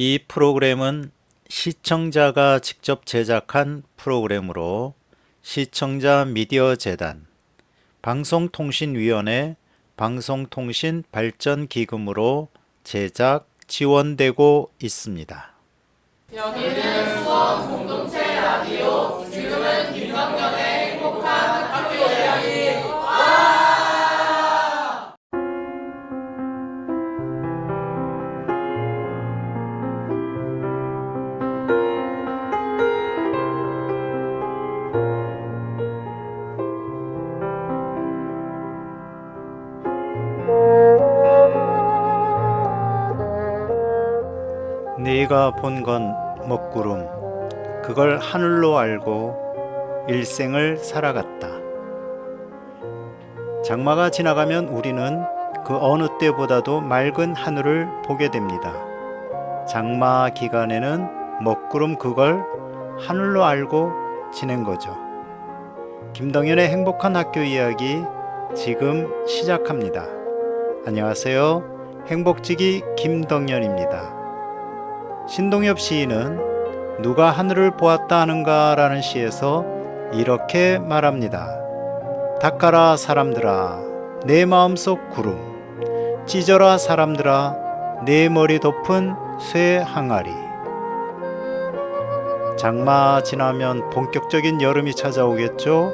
이 프로그램은 시청자가 직접 제작한 프로그램으로 시청자 미디어 재단, 방송통신위원회 방송통신발전기금으로 제작 지원되고 있습니다. 여기는 수원 공동체 라디오. 지금은 김덕년의 행복한 학교 이야기. 네가 본 건 먹구름, 그걸 하늘로 알고 일생을 살아갔다. 장마가 지나가면 우리는 그 어느 때보다도 맑은 하늘을 보게 됩니다. 장마 기간에는 먹구름 그걸 하늘로 알고 지낸 거죠. 김동현의 행복한 학교 이야기 지금 시작합니다. 안녕하세요. 행복지기 김동현입니다. 신동엽 시인은 누가 하늘을 보았다 하는가 라는 시에서 이렇게 말합니다. 닦아라 사람들아 내 마음속 구름, 찢어라 사람들아 내 머리 덮은 쇠 항아리. 장마 지나면 본격적인 여름이 찾아오겠죠.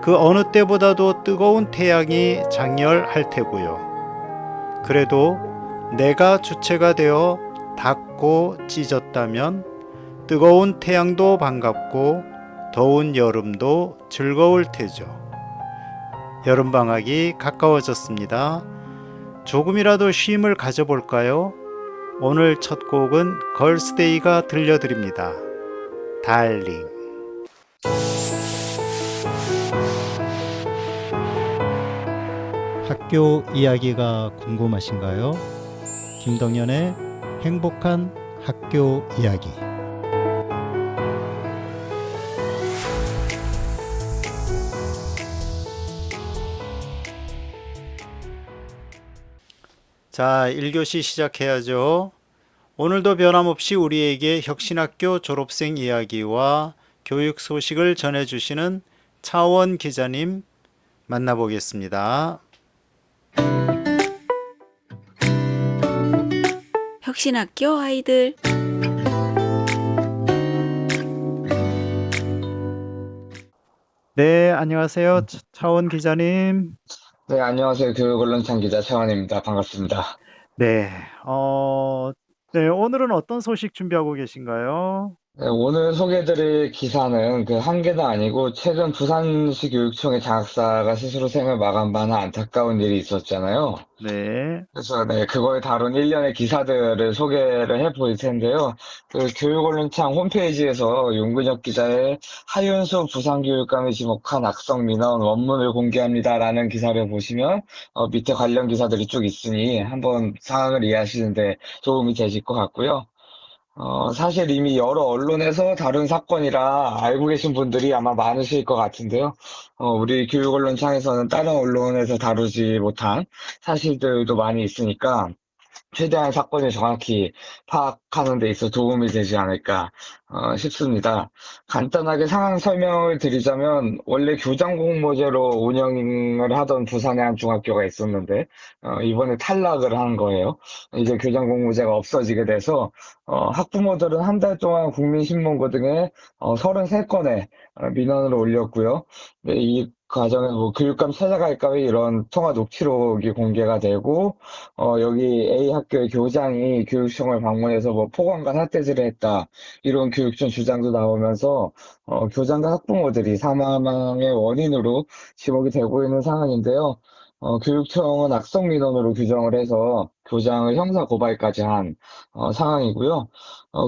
그 어느 때보다도 뜨거운 태양이 장렬할 테고요. 그래도 내가 주체가 되어 닿고 찢었다면 뜨거운 태양도 반갑고 더운 여름도 즐거울 테죠. 여름방학이 가까워졌습니다. 조금이라도 쉼을 가져볼까요? 오늘 첫 곡은 걸스데이가 들려드립니다. 달링. 학교 이야기가 궁금하신가요? 김동현의 행복한 학교 이야기. 자, 1교시 시작해야죠. 오늘도 변함없이 우리에게 혁신학교 졸업생 이야기와 교육 소식을 전해주시는 차원 기자님 만나보겠습니다. 혁신학교 아이들. 네, 안녕하세요. 차원 기자님. 네, 안녕하세요. 교육언론창 기자 최환입니다. 반갑습니다. 네, 네, 오늘은 어떤 소식 준비하고 계신가요? 네, 오늘 소개해드릴 기사는 그 한 개도 아니고 최근 부산시 교육청의 장학사가 스스로 생을 마감하는 안타까운 일이 있었잖아요. 네, 그래서 네, 그걸 다룬 일련의 기사들을 소개를 해볼 텐데요. 그 교육언론창 홈페이지에서 윤근혁 기자의 하윤수 부산교육감이 지목한 악성 민원 원문을 공개합니다라는 기사를 보시면 밑에 관련 기사들이 쭉 있으니 한번 상황을 이해하시는데 도움이 되실 것 같고요. 사실 이미 여러 언론에서 다룬 사건이라 알고 계신 분들이 아마 많으실 것 같은데요. 우리 교육언론창에서는 다른 언론에서 다루지 못한 사실들도 많이 있으니까 최대한 사건을 정확히 파악하는 데 있어 도움이 되지 않을까 싶습니다. 간단하게 상황 설명을 드리자면 원래 교장 공모제로 운영을 하던 부산의 한 중학교가 있었는데 이번에 탈락을 한 거예요. 이제 교장 공모제가 없어지게 돼서 학부모들은 한 달 동안 국민신문고 등에 33건의 민원을 올렸고요. 네, 이 과정에 뭐 교육감 찾아갈까 왜 이런 통화 녹취록이 공개가 되고 여기 A 학교의 교장이 교육청을 방문해서 뭐 폭언과 삿대질을 했다 이런 교육청 주장도 나오면서 교장과 학부모들이 사망의 원인으로 지목이 되고 있는 상황인데요. 교육청은 악성 민원으로 규정을 해서 교장을 형사 고발까지 한 상황이고요.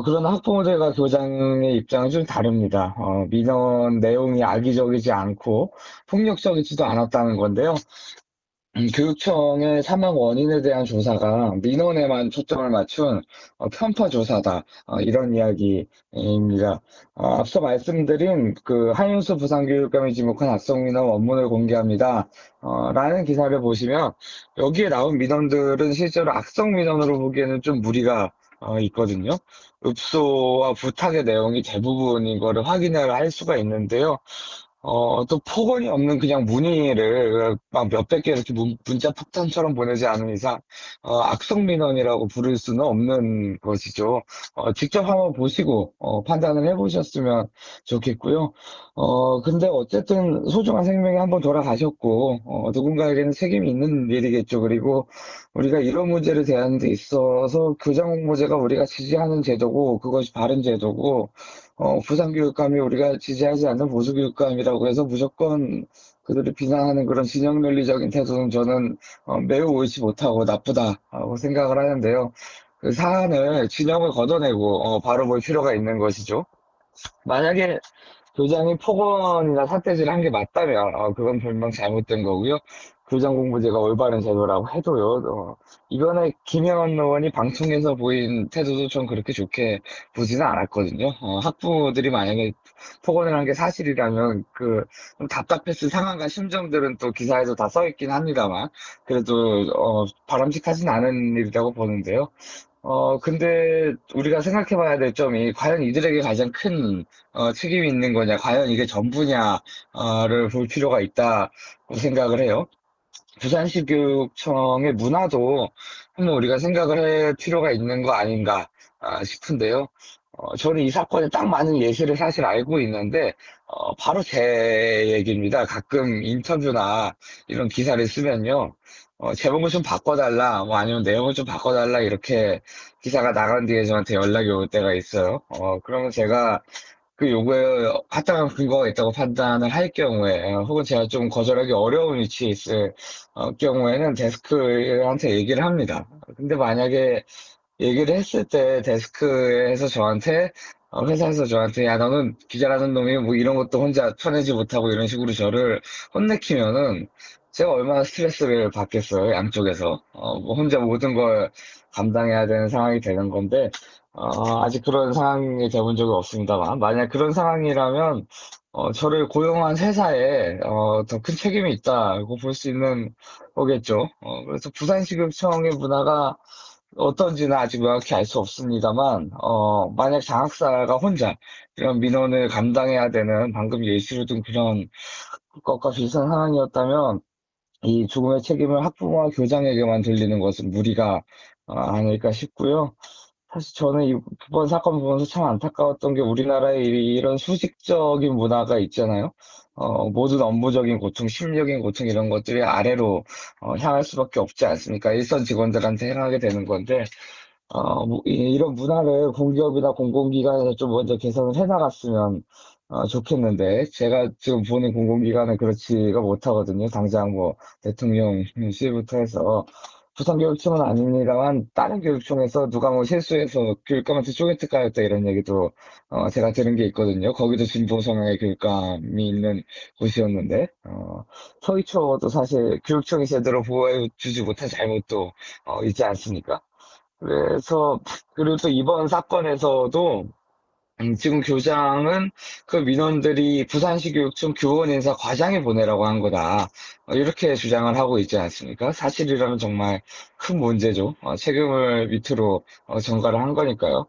그러나 학부모들과 교장의 입장은 좀 다릅니다. 민원 내용이 악의적이지 않고 폭력적이지도 않았다는 건데요. 교육청의 사망 원인에 대한 조사가 민원에만 초점을 맞춘 편파 조사다. 이런 이야기입니다. 앞서 말씀드린 그 한윤수 부산교육감이 지목한 악성 민원 원문을 공개합니다. 라는 기사를 보시면 여기에 나온 민원들은 실제로 악성 민원으로 보기에는 좀 무리가 있거든요. 읍소와 부탁의 내용이 대부분인 거를 확인을 할 수가 있는데요. 또 폭언이 없는 그냥 문의를 막 몇백 개 이렇게 문자 폭탄처럼 보내지 않은 이상, 악성민원이라고 부를 수는 없는 것이죠. 직접 한번 보시고, 판단을 해보셨으면 좋겠고요. 근데 어쨌든 소중한 생명이 한번 돌아가셨고, 누군가에게는 책임이 있는 일이겠죠. 그리고 우리가 이런 문제를 대하는 데 있어서 교장 공모제가 우리가 지지하는 제도고, 그것이 바른 제도고, 부산교육감이 우리가 지지하지 않는 보수교육감이라고 해서 무조건 그들을 비난하는 그런 진영 논리적인 태도는 저는 매우 옳지 못하고 나쁘다고 생각을 하는데요. 그 사안을 진영을 걷어내고 바로 볼 필요가 있는 것이죠. 만약에 교장이 폭언이나 삿대질을 한 게 맞다면 그건 분명 잘못된 거고요. 교장 공부제가 올바른 제도라고 해도요. 이번에 김영환 의원이 방송에서 보인 태도도 전 그렇게 좋게 보지는 않았거든요. 학부들이 만약에 폭언을 한 게 사실이라면 좀 답답했을 상황과 심정들은 또 기사에도 다 써 있긴 합니다만 그래도 바람직하진 않은 일이라고 보는데요. 근데 우리가 생각해 봐야 될 점이 과연 이들에게 가장 큰 책임이 있는 거냐, 과연 이게 전부냐를 볼 필요가 있다고 생각을 해요. 부산시 교육청의 문화도 한번 우리가 생각을 할 필요가 있는 거 아닌가 싶은데요. 저는 이 사건에 딱 맞는 예시를 사실 알고 있는데, 바로 제 얘기입니다. 가끔 인터뷰나 이런 기사를 쓰면요. 제목을 좀 바꿔달라, 뭐 아니면 내용을 좀 바꿔달라, 이렇게 기사가 나간 뒤에 저한테 연락이 올 때가 있어요. 그러면 제가 그 요구에 합당한 근거가 있다고 판단을 할 경우에, 혹은 제가 좀 거절하기 어려운 위치에 있을 경우에는 데스크한테 얘기를 합니다. 근데 만약에 얘기를 했을 때 데스크에서 저한테, 회사에서 저한테, 야, 너는 기자라는 놈이 뭐 이런 것도 혼자 쳐내지 못하고 이런 식으로 저를 혼내키면은 제가 얼마나 스트레스를 받겠어요, 양쪽에서. 뭐 혼자 모든 걸 감당해야 되는 상황이 되는 건데, 아직 그런 상황이 돼본 적이 없습니다만, 만약 그런 상황이라면, 저를 고용한 회사에, 더 큰 책임이 있다고 볼 수 있는 거겠죠. 그래서 부산시급청의 문화가 어떤지는 아직 명확히 알 수 없습니다만, 만약 장학사가 혼자 이런 민원을 감당해야 되는 방금 예시로 든 그런 것과 비슷한 상황이었다면, 이 죽음의 책임을 학부모와 교장에게만 돌리는 것은 무리가 아닐까 싶고요. 사실 저는 이번 사건 보면서 참 안타까웠던 게 우리나라에 이런 수직적인 문화가 있잖아요. 모든 업무적인 고통, 심리적인 고통 이런 것들이 아래로 향할 수밖에 없지 않습니까? 일선 직원들한테 행하게 되는 건데, 이런 문화를 공기업이나 공공기관에서 좀 먼저 개선을 해나갔으면 좋겠는데, 제가 지금 보는 공공기관은 그렇지가 못하거든요. 당장 뭐, 대통령실부터 해서, 부산교육청은 아닙니다만, 다른 교육청에서 누가 뭐 실수해서 교육감한테 쪼개트 까였다 이런 얘기도, 제가 들은 게 있거든요. 거기도 진보 성향의 교육감이 있는 곳이었는데, 서희초도 사실 교육청이 제대로 보호해주지 못한 잘못도, 있지 않습니까? 그래서 그리고 또 이번 사건에서도 지금 교장은 그 민원들이 부산시 교육청 교원 인사 과장이 보내라고 한 거다. 이렇게 주장을 하고 있지 않습니까? 사실이라면 정말 큰 문제죠. 책임을 밑으로 전가를 한 거니까요.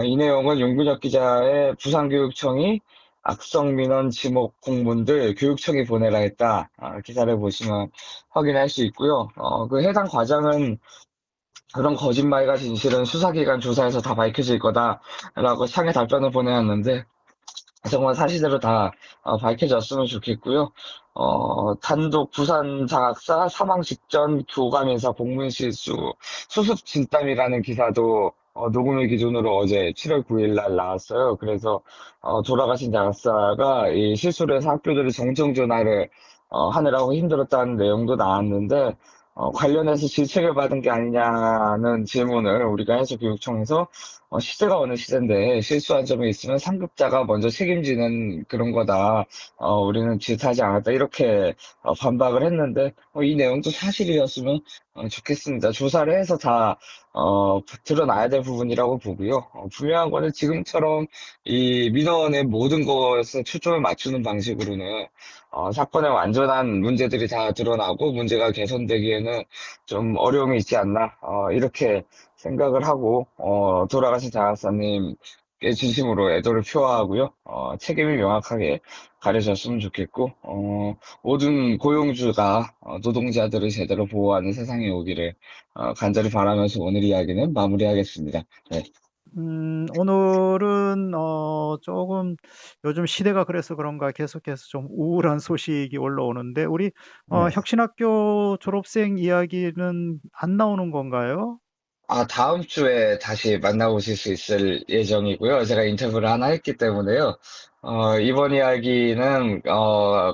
이 내용은 윤근혁 기자의 부산교육청이 악성 민원 지목 공문들 교육청이 보내라 했다. 기사를 보시면 확인할 수 있고요. 그 해당 과장은 그런 거짓말과 진실은 수사기관 조사에서 다 밝혀질 거다라고 상해 답변을 보내왔는데 정말 사실대로 다 밝혀졌으면 좋겠고요. 단독 부산 장학사 사망 직전 교감인사 공문 실수 수습 진땀이라는 기사도 녹음일 기준으로 어제 7월 9일 날 나왔어요. 그래서 돌아가신 장학사가 이 실수를 해서 학교들이 정정 전화를 하느라고 힘들었다는 내용도 나왔는데 관련해서 질책을 받은 게 아니냐는 질문을 우리가 해서 교육청에서 시대가 어느 시대인데 실수한 점이 있으면 상급자가 먼저 책임지는 그런 거다. 우리는 질타하지 않았다. 이렇게 반박을 했는데 이 내용도 사실이었으면 좋겠습니다. 조사를 해서 다 드러나야 될 부분이라고 보고요. 분명한 거는 지금처럼 이 민원의 모든 것에 초점을 맞추는 방식으로는 사건의 완전한 문제들이 다 드러나고 문제가 개선되기에는 좀 어려움이 있지 않나 이렇게 생각을 하고, 돌아가신 장학사님께 진심으로 애도를 표하고요. 책임이 명확하게 가려졌으면 좋겠고, 모든 고용주가 노동자들을 제대로 보호하는 세상이 오기를 간절히 바라면서 오늘 이야기는 마무리하겠습니다. 네. 오늘은 조금 요즘 시대가 그래서 그런가 계속해서 좀 우울한 소식이 올라오는데 우리 네. 혁신학교 졸업생 이야기는 안 나오는 건가요? 다음 주에 다시 만나보실 수 있을 예정이고요. 제가 인터뷰를 하나 했기 때문에요. 이번 이야기는,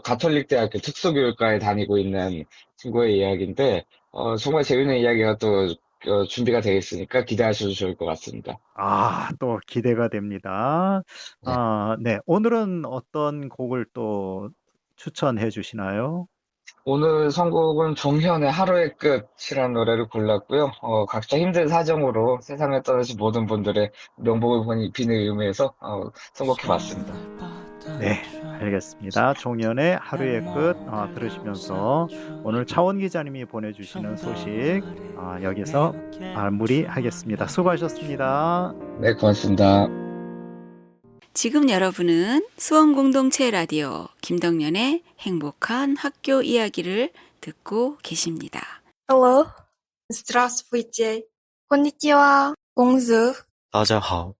가톨릭대학교 특수교육과에 다니고 있는 친구의 이야기인데, 정말 재밌는 이야기가 또, 준비가 되어 있으니까 기대하셔도 좋을 것 같습니다. 또 기대가 됩니다. 네. 네. 오늘은 어떤 곡을 또 추천해 주시나요? 오늘 선곡은 종현의 하루의 끝이라는 노래를 골랐고요. 각자 힘든 사정으로 세상을 떠나신 모든 분들의 명복을 비는 의미에서, 선곡해봤습니다. 네, 알겠습니다. 종현의 하루의 끝 들으시면서 오늘 차원 기자님이 보내주시는 소식 여기서 마무리하겠습니다. 수고하셨습니다. 네, 고맙습니다. 지금 여러분은 수원공동체 라디오 김덕년의 행복한 학교 이야기를 듣고 계십니다. Hello, здравствуйте, konnichiwa, 봉수. 大家好，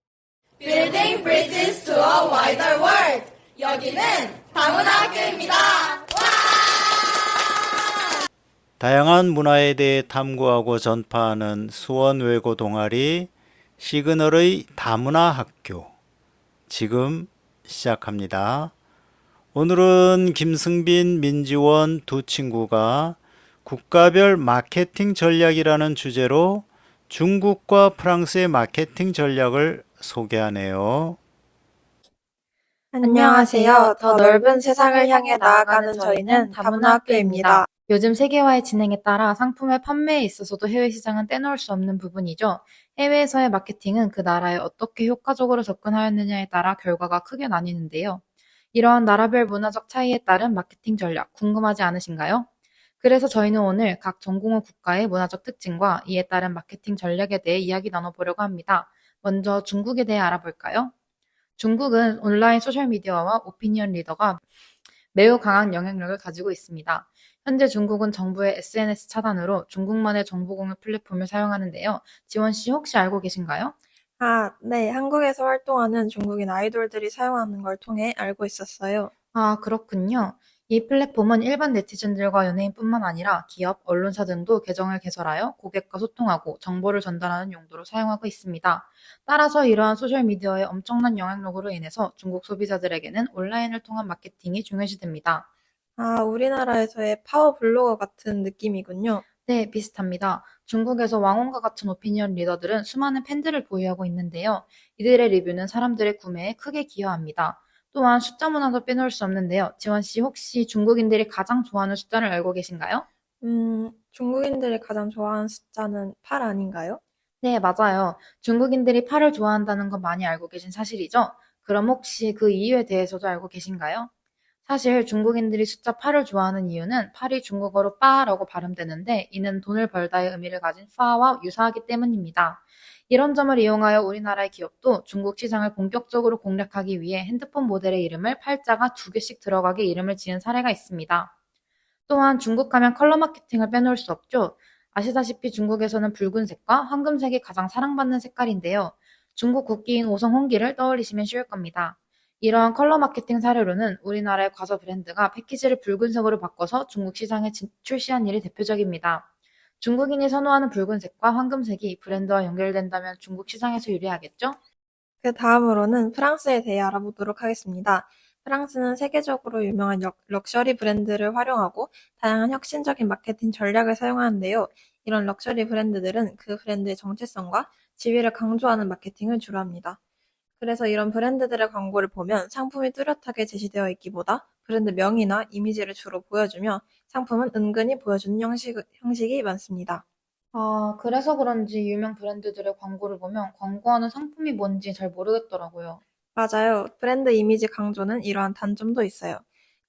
Building bridges to a wider world. 여기는 다문화학교입니다. 다양한 문화에 대해 탐구하고 전파하는 수원 외고 동아리 시그널의 다문화 학교 지금 시작합니다. 오늘은 김승빈, 민지원 두 친구가 국가별 마케팅 전략이라는 주제로 중국과 프랑스의 마케팅 전략을 소개하네요. 안녕하세요. 더 넓은 세상을 향해 나아가는 저희는 다문화학교입니다. 요즘 세계화의 진행에 따라 상품의 판매에 있어서도 해외 시장은 떼놓을 수 없는 부분이죠. 해외에서의 마케팅은 그 나라에 어떻게 효과적으로 접근하였느냐에 따라 결과가 크게 나뉘는데요. 이러한 나라별 문화적 차이에 따른 마케팅 전략 궁금하지 않으신가요? 그래서 저희는 오늘 각 전공의 국가의 문화적 특징과 이에 따른 마케팅 전략에 대해 이야기 나눠보려고 합니다. 먼저 중국에 대해 알아볼까요? 중국은 온라인 소셜미디어와 오피니언 리더가 매우 강한 영향력을 가지고 있습니다. 현재 중국은 정부의 SNS 차단으로 중국만의 정보 공유 플랫폼을 사용하는데요. 지원 씨 혹시 알고 계신가요? 네. 한국에서 활동하는 중국인 아이돌들이 사용하는 걸 통해 알고 있었어요. 그렇군요. 이 플랫폼은 일반 네티즌들과 연예인뿐만 아니라 기업, 언론사 등도 계정을 개설하여 고객과 소통하고 정보를 전달하는 용도로 사용하고 있습니다. 따라서 이러한 소셜미디어의 엄청난 영향력으로 인해서 중국 소비자들에게는 온라인을 통한 마케팅이 중요시됩니다. 우리나라에서의 파워 블로거 같은 느낌이군요. 네, 비슷합니다. 중국에서 왕원과 같은 오피니언 리더들은 수많은 팬들을 보유하고 있는데요. 이들의 리뷰는 사람들의 구매에 크게 기여합니다. 또한 숫자 문화도 빼놓을 수 없는데요. 지원 씨 혹시 중국인들이 가장 좋아하는 숫자를 알고 계신가요? 중국인들이 가장 좋아하는 숫자는 8 아닌가요? 네, 맞아요. 중국인들이 8을 좋아한다는 건 많이 알고 계신 사실이죠? 그럼 혹시 그 이유에 대해서도 알고 계신가요? 사실 중국인들이 숫자 8을 좋아하는 이유는 8이 중국어로 빠라고 발음되는데 이는 돈을 벌다의 의미를 가진 파와 유사하기 때문입니다. 이런 점을 이용하여 우리나라의 기업도 중국 시장을 본격적으로 공략하기 위해 핸드폰 모델의 이름을 팔자가 2개씩 들어가게 이름을 지은 사례가 있습니다. 또한 중국 가면 컬러 마케팅을 빼놓을 수 없죠. 아시다시피 중국에서는 붉은색과 황금색이 가장 사랑받는 색깔인데요. 중국 국기인 오성 홍기를 떠올리시면 쉬울 겁니다. 이러한 컬러 마케팅 사례로는 우리나라의 과자 브랜드가 패키지를 붉은색으로 바꿔서 중국 시장에 출시한 일이 대표적입니다. 중국인이 선호하는 붉은색과 황금색이 브랜드와 연결된다면 중국 시장에서 유리하겠죠? 그 다음으로는 프랑스에 대해 알아보도록 하겠습니다. 프랑스는 세계적으로 유명한 럭셔리 브랜드를 활용하고 다양한 혁신적인 마케팅 전략을 사용하는데요. 이런 럭셔리 브랜드들은 그 브랜드의 정체성과 지위를 강조하는 마케팅을 주로 합니다. 그래서 이런 브랜드들의 광고를 보면 상품이 뚜렷하게 제시되어 있기보다 브랜드 명이나 이미지를 주로 보여주며 상품은 은근히 보여주는 형식이 많습니다. 그래서 그런지 유명 브랜드들의 광고를 보면 광고하는 상품이 뭔지 잘 모르겠더라고요. 맞아요. 브랜드 이미지 강조는 이러한 단점도 있어요.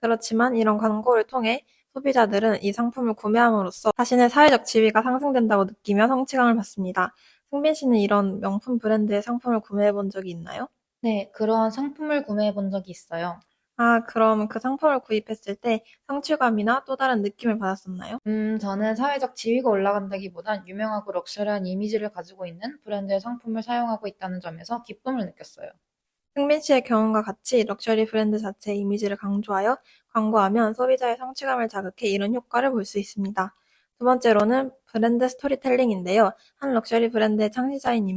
그렇지만 이런 광고를 통해 소비자들은 이 상품을 구매함으로써 자신의 사회적 지위가 상승된다고 느끼며 성취감을 받습니다. 승빈 씨는 이런 명품 브랜드의 상품을 구매해 본 적이 있나요? 네, 그런 상품을 구매해 본 적이 있어요. 아, 그럼 그 상품을 구입했을 때 성취감이나 또 다른 느낌을 받았었나요? 저는 사회적 지위가 올라간다기보단 유명하고 럭셔리한 이미지를 가지고 있는 브랜드의 상품을 사용하고 있다는 점에서 기쁨을 느꼈어요. 승빈 씨의 경험과 같이 럭셔리 브랜드 자체의 이미지를 강조하여 광고하면 소비자의 성취감을 자극해 이런 효과를 볼 수 있습니다. 두 번째로는 브랜드 스토리텔링인데요. 한 럭셔리 브랜드의 창시자인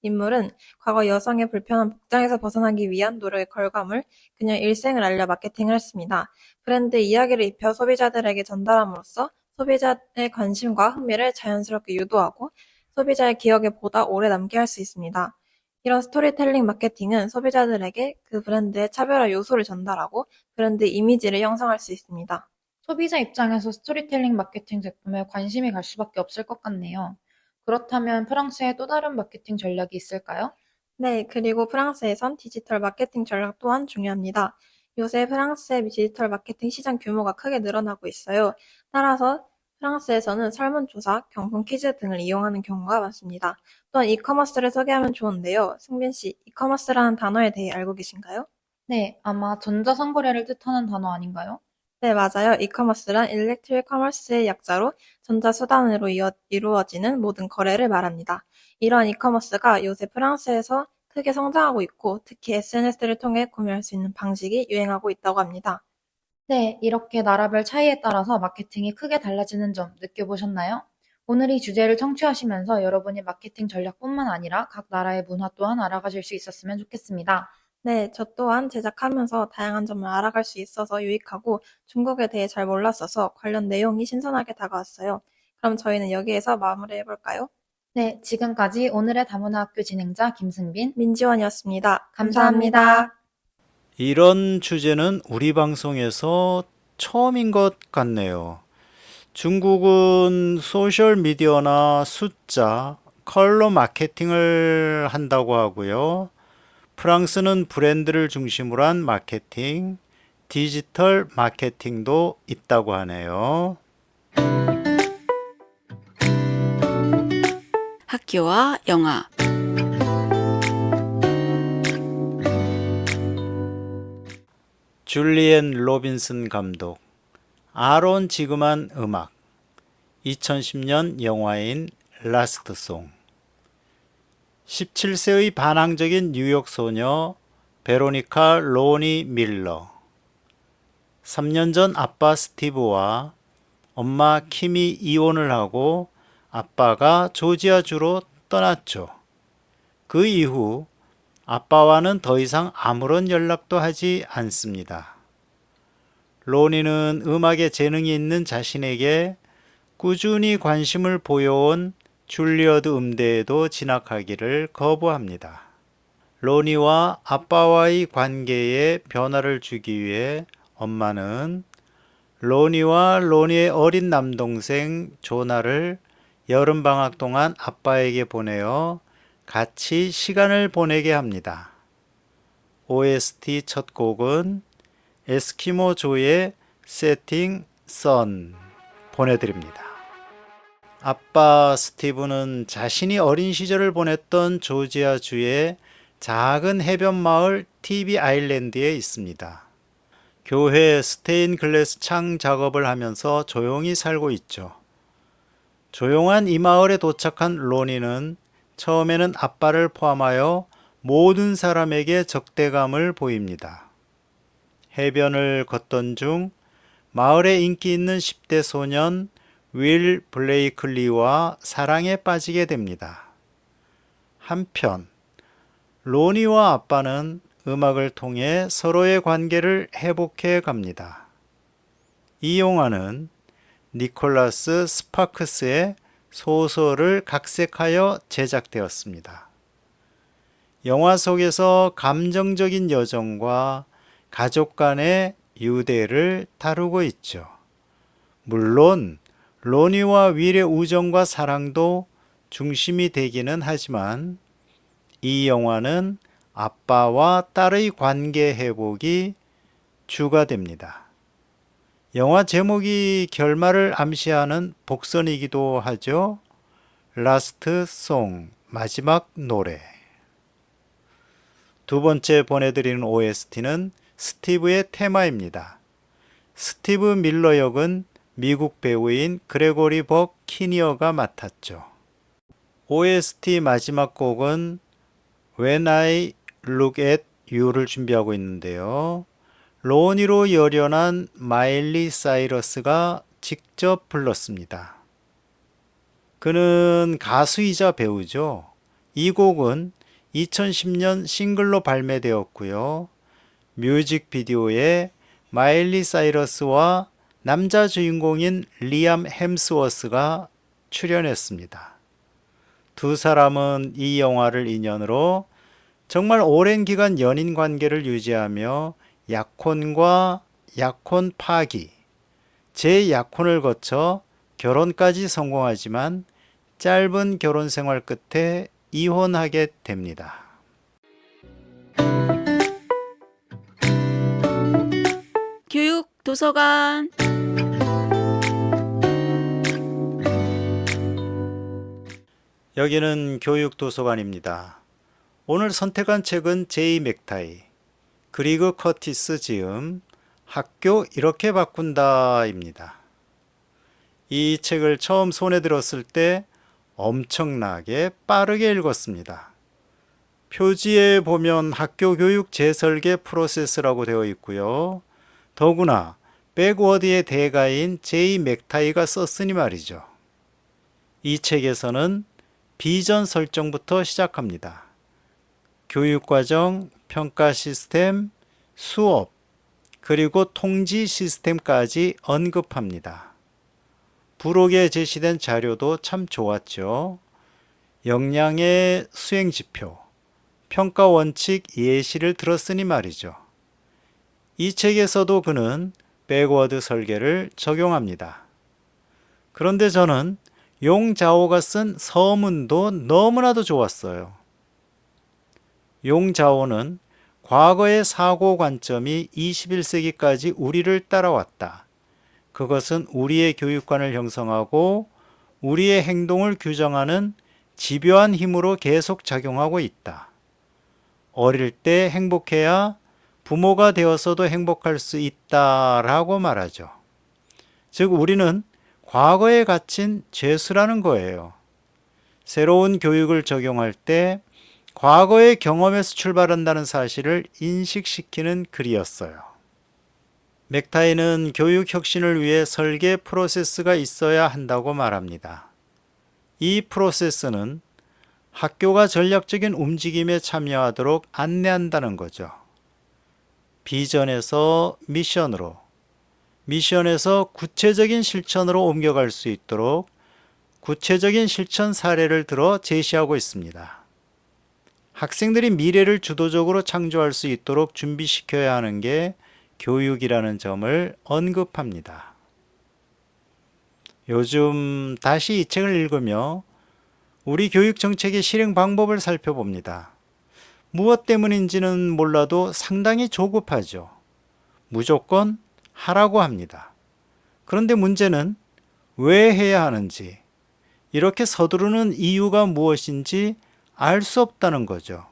인물은 과거 여성의 불편한 복장에서 벗어나기 위한 노력의 결과물, 그녀의 일생을 알려 마케팅을 했습니다. 브랜드의 이야기를 입혀 소비자들에게 전달함으로써 소비자의 관심과 흥미를 자연스럽게 유도하고 소비자의 기억에 보다 오래 남게 할 수 있습니다. 이런 스토리텔링 마케팅은 소비자들에게 그 브랜드의 차별화 요소를 전달하고 브랜드 이미지를 형성할 수 있습니다. 소비자 입장에서 스토리텔링 마케팅 제품에 관심이 갈 수밖에 없을 것 같네요. 그렇다면 프랑스의 또 다른 마케팅 전략이 있을까요? 네, 그리고 프랑스에선 디지털 마케팅 전략 또한 중요합니다. 요새 프랑스의 디지털 마케팅 시장 규모가 크게 늘어나고 있어요. 따라서 프랑스에서는 설문조사, 경품 퀴즈 등을 이용하는 경우가 많습니다. 또한 이커머스를 소개하면 좋은데요. 승빈 씨, 이커머스라는 단어에 대해 알고 계신가요? 네, 아마 전자상거래를 뜻하는 단어 아닌가요? 네, 맞아요. 이커머스란 일렉트릭 커머스의 약자로 전자수단으로 이루어지는 모든 거래를 말합니다. 이러한 이커머스가 요새 프랑스에서 크게 성장하고 있고 특히 SNS를 통해 구매할 수 있는 방식이 유행하고 있다고 합니다. 네, 이렇게 나라별 차이에 따라서 마케팅이 크게 달라지는 점 느껴보셨나요? 오늘 이 주제를 청취하시면서 여러분이 마케팅 전략뿐만 아니라 각 나라의 문화 또한 알아가실 수 있었으면 좋겠습니다. 네, 저 또한 제작하면서 다양한 점을 알아갈 수 있어서 유익하고 중국에 대해 잘 몰랐어서 관련 내용이 신선하게 다가왔어요. 그럼 저희는 여기에서 마무리해 볼까요? 네, 지금까지 오늘의 다문화 학교 진행자 김승빈, 민지원이었습니다. 감사합니다. 이런 주제는 우리 방송에서 처음인 것 같네요. 중국은 소셜미디어나 숫자, 컬러 마케팅을 한다고 하고요. 프랑스는 브랜드를 중심으로 한 마케팅, 디지털 마케팅도 있다고 하네요. 학교와 영화. 줄리엔 로빈슨 감독, 아론 지그만 음악, 2010년 영화인 라스트 송. 17세의 반항적인 뉴욕 소녀 베로니카 로니 밀러. 3년 전 아빠 스티브와 엄마 킴이 이혼을 하고 아빠가 조지아주로 떠났죠. 그 이후 아빠와는 더 이상 아무런 연락도 하지 않습니다. 로니는 음악에 재능이 있는 자신에게 꾸준히 관심을 보여온 줄리어드 음대에도 진학하기를 거부합니다. 로니와 아빠와의 관계에 변화를 주기 위해 엄마는 로니와 로니의 어린 남동생 조나를 여름방학 동안 아빠에게 보내어 같이 시간을 보내게 합니다. OST 첫 곡은 에스키모조의 세팅 선 보내드립니다. 아빠 스티브는 자신이 어린 시절을 보냈던 조지아주의 작은 해변 마을 TV 아일랜드에 있습니다. 교회 스테인글라스 창 작업을 하면서 조용히 살고 있죠. 조용한 이 마을에 도착한 로니는 처음에는 아빠를 포함하여 모든 사람에게 적대감을 보입니다. 해변을 걷던 중 마을에 인기 있는 10대 소년 윌 블레이클리와 사랑에 빠지게 됩니다. 한편 로니와 아빠는 음악을 통해 서로의 관계를 회복해 갑니다. 이 영화는 니콜라스 스파크스의 소설을 각색하여 제작되었습니다. 영화 속에서 감정적인 여정과 가족 간의 유대를 다루고 있죠. 물론 로니와 윌의 우정과 사랑도 중심이 되기는 하지만 이 영화는 아빠와 딸의 관계 회복이 주가 됩니다. 영화 제목이 결말을 암시하는 복선이기도 하죠. 라스트 송, 마지막 노래. 두 번째 보내드리는 OST는 스티브의 테마입니다. 스티브 밀러 역은 미국 배우인 그레고리 벅 키니어가 맡았죠. OST 마지막 곡은 When I Look at You를 준비하고 있는데요. 로니로 열연한 마일리 사이러스가 직접 불렀습니다. 그는 가수이자 배우죠. 이 곡은 2010년 싱글로 발매되었고요. 뮤직비디오에 마일리 사이러스와 남자 주인공인 리암 햄스워스가 출연했습니다. 두 사람은 이 영화를 인연으로 정말 오랜 기간 연인 관계를 유지하며 약혼과 약혼 파기, 재약혼을 거쳐 결혼까지 성공하지만 짧은 결혼 생활 끝에 이혼하게 됩니다. 교육 도서관. 여기는 교육도서관입니다. 오늘 선택한 책은 제이 맥타이, 그리그 커티스 지음, 학교 이렇게 바꾼다입니다. 이 책을 처음 손에 들었을 때 엄청나게 빠르게 읽었습니다. 표지에 보면 학교 교육 재설계 프로세스라고 되어 있고요. 더구나 백워드의 대가인 제이 맥타이가 썼으니 말이죠. 이 책에서는 비전 설정부터 시작합니다. 교육과정, 평가 시스템, 수업, 그리고 통지 시스템까지 언급합니다. 부록에 제시된 자료도 참 좋았죠. 역량의 수행지표, 평가 원칙 예시를 들었으니 말이죠. 이 책에서도 그는 백워드 설계를 적용합니다. 그런데 저는 용자오가 쓴 서문도 너무나도 좋았어요. 용자오는 과거의 사고 관점이 21세기까지 우리를 따라왔다. 그것은 우리의 교육관을 형성하고 우리의 행동을 규정하는 집요한 힘으로 계속 작용하고 있다. 어릴 때 행복해야 부모가 되어서도 행복할 수 있다라고 말하죠. 즉 우리는 과거에 갇힌 죄수라는 거예요. 새로운 교육을 적용할 때 과거의 경험에서 출발한다는 사실을 인식시키는 글이었어요. 맥타이는 교육 혁신을 위해 설계 프로세스가 있어야 한다고 말합니다. 이 프로세스는 학교가 전략적인 움직임에 참여하도록 안내한다는 거죠. 비전에서 미션으로, 미션에서 구체적인 실천으로 옮겨갈 수 있도록 구체적인 실천 사례를 들어 제시하고 있습니다. 학생들이 미래를 주도적으로 창조할 수 있도록 준비시켜야 하는 게 교육이라는 점을 언급합니다. 요즘 다시 이 책을 읽으며 우리 교육 정책의 실행 방법을 살펴봅니다. 무엇 때문인지는 몰라도 상당히 조급하죠. 무조건 하라고 합니다. 그런데 문제는 왜 해야 하는지, 이렇게 서두르는 이유가 무엇인지 알 수 없다는 거죠.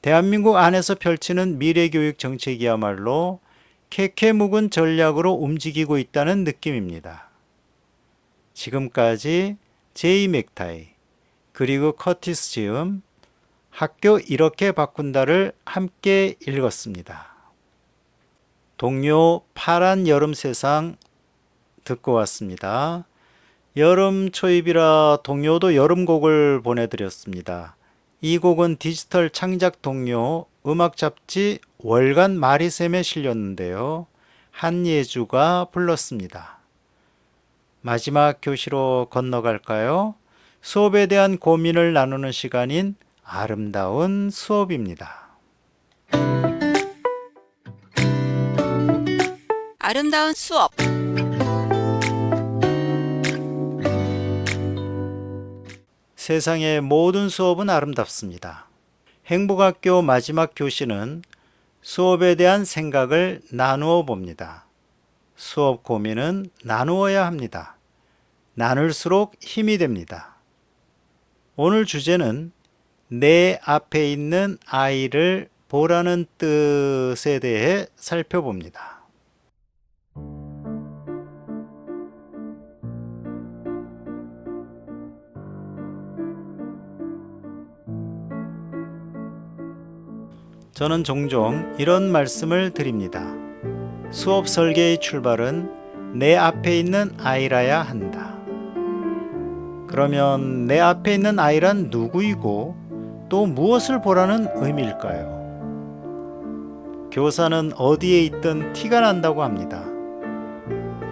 대한민국 안에서 펼치는 미래교육 정책이야말로 캐캐묵은 전략으로 움직이고 있다는 느낌입니다. 지금까지 제이 맥타이, 그리고 커티스 지음, 학교 이렇게 바꾼다를 함께 읽었습니다. 동요 파란 여름 세상 듣고 왔습니다. 여름 초입이라 동요도 여름곡을 보내드렸습니다. 이 곡은 디지털 창작 동요 음악 잡지 월간 마리샘에 실렸는데요. 한예주가 불렀습니다. 마지막 교시로 건너갈까요? 수업에 대한 고민을 나누는 시간인 아름다운 수업입니다. 아름다운 수업. 세상의 모든 수업은 아름답습니다. 행복학교 마지막 교시는 수업에 대한 생각을 나누어 봅니다. 수업 고민은 나누어야 합니다. 나눌수록 힘이 됩니다. 오늘 주제는 내 앞에 있는 아이를 보라는 뜻에 대해 살펴봅니다. 저는 종종 이런 말씀을 드립니다. 수업 설계의 출발은 내 앞에 있는 아이라야 한다. 그러면 내 앞에 있는 아이란 누구이고 또 무엇을 보라는 의미일까요? 교사는 어디에 있든 티가 난다고 합니다.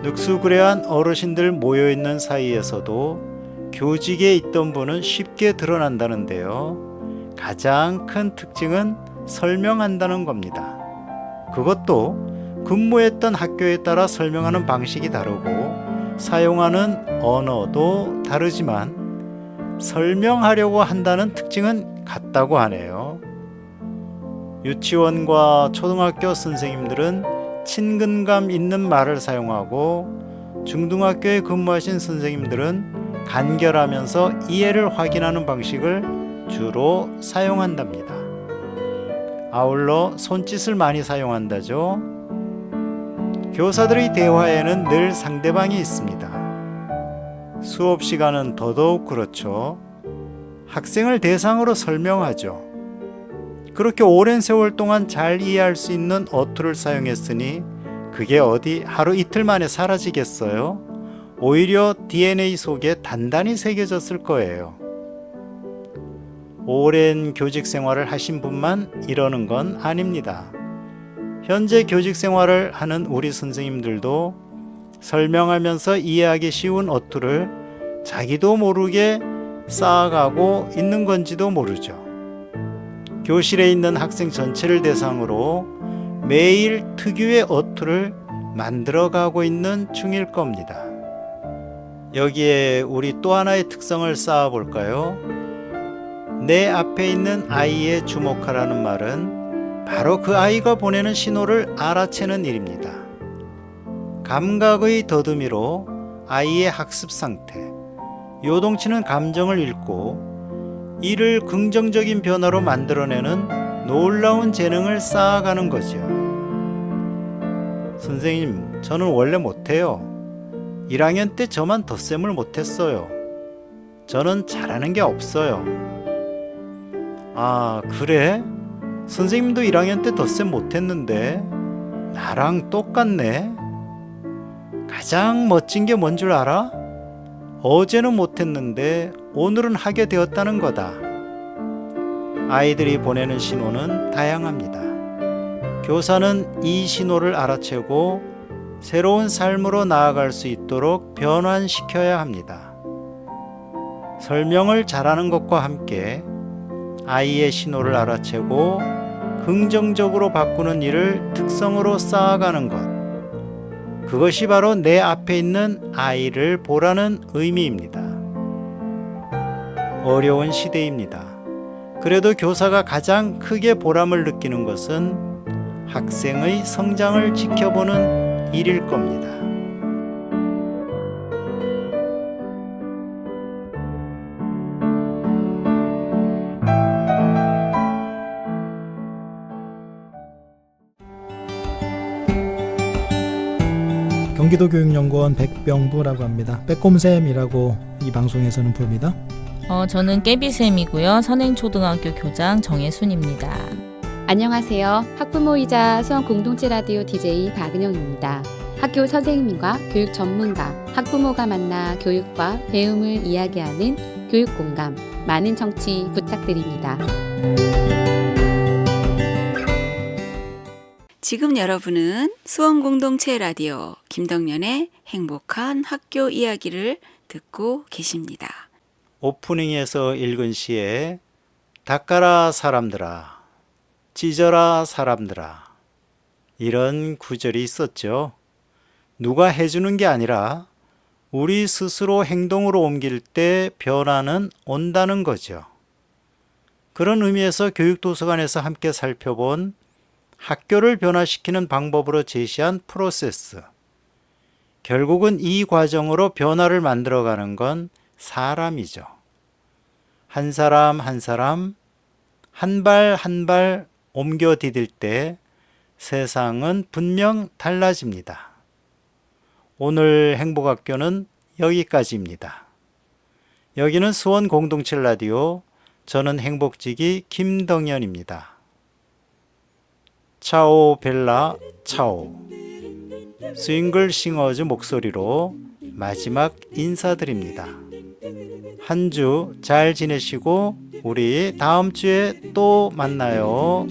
늑수그레한 어르신들 모여있는 사이에서도 교직에 있던 분은 쉽게 드러난다는데요. 가장 큰 특징은 설명한다는 겁니다. 그것도 근무했던 학교에 따라 설명하는 방식이 다르고 사용하는 언어도 다르지만 설명하려고 한다는 특징은 같다고 하네요. 유치원과 초등학교 선생님들은 친근감 있는 말을 사용하고 중등학교에 근무하신 선생님들은 간결하면서 이해를 확인하는 방식을 주로 사용한답니다. 아울러 손짓을 많이 사용한다죠. 교사들의 대화에는 늘 상대방이 있습니다. 수업 시간은 더더욱 그렇죠. 학생을 대상으로 설명하죠. 그렇게 오랜 세월 동안 잘 이해할 수 있는 어투를 사용했으니 그게 어디 하루 이틀 만에 사라지겠어요? 오히려 DNA 속에 단단히 새겨졌을 거예요. 오랜 교직 생활을 하신 분만 이러는 건 아닙니다. 현재 교직 생활을 하는 우리 선생님들도 설명하면서 이해하기 쉬운 어투를 자기도 모르게 쌓아가고 있는 건지도 모르죠. 교실에 있는 학생 전체를 대상으로 매일 특유의 어투를 만들어가고 있는 중일 겁니다. 여기에 우리 또 하나의 특성을 쌓아볼까요? 내 앞에 있는 아이에 주목하라는 말은 바로 그 아이가 보내는 신호를 알아채는 일입니다. 감각의 더듬이로 아이의 학습 상태, 요동치는 감정을 읽고 이를 긍정적인 변화로 만들어내는 놀라운 재능을 쌓아가는 거죠. 선생님, 저는 원래 못해요. 1학년 때 저만 덧셈을 못했어요. 저는 잘하는 게 없어요. 아, 그래? 선생님도 1학년 때 덧셈 못했는데 나랑 똑같네. 가장 멋진 게 뭔 줄 알아? 어제는 못했는데 오늘은 하게 되었다는 거다. 아이들이 보내는 신호는 다양합니다. 교사는 이 신호를 알아채고 새로운 삶으로 나아갈 수 있도록 변환시켜야 합니다. 설명을 잘하는 것과 함께 아이의 신호를 알아채고 긍정적으로 바꾸는 일을 특성으로 쌓아가는 것. 그것이 바로 내 앞에 있는 아이를 보라는 의미입니다. 어려운 시대입니다. 그래도 교사가 가장 크게 보람을 느끼는 것은 학생의 성장을 지켜보는 일일 겁니다. 경기도교육연구원 백병부라고 합니다. 빼꼼쌤이라고 이 방송에서는 부릅니다. 저는 깨비쌤이고요. 선행초등학교 교장 정혜순입니다. 안녕하세요. 학부모이자 수원 공동체 라디오 DJ 박은영입니다. 학교 선생님과 교육 전문가, 학부모가 만나 교육과 배움을 이야기하는 교육공감, 많은 청취 부탁드립니다. 지금 여러분은 수원 공동체 라디오 김덕년의 행복한 학교 이야기를 듣고 계십니다. 오프닝에서 읽은 시에 닦아라 사람들아, 찢어라 사람들아, 이런 구절이 있었죠. 누가 해주는 게 아니라 우리 스스로 행동으로 옮길 때 변화는 온다는 거죠. 그런 의미에서 교육도서관에서 함께 살펴본 학교를 변화시키는 방법으로 제시한 프로세스. 결국은 이 과정으로 변화를 만들어가는 건 사람이죠. 한 사람 한 사람, 한 발 한 발 옮겨 디딜 때 세상은 분명 달라집니다. 오늘 행복학교는 여기까지입니다. 여기는 수원 공동체 라디오, 저는 행복지기 김덕연입니다. 차오 벨라 차오. 스윙글 싱어즈 목소리로 마지막 인사드립니다. 한 주 잘 지내시고 우리 다음 주에 또 만나요.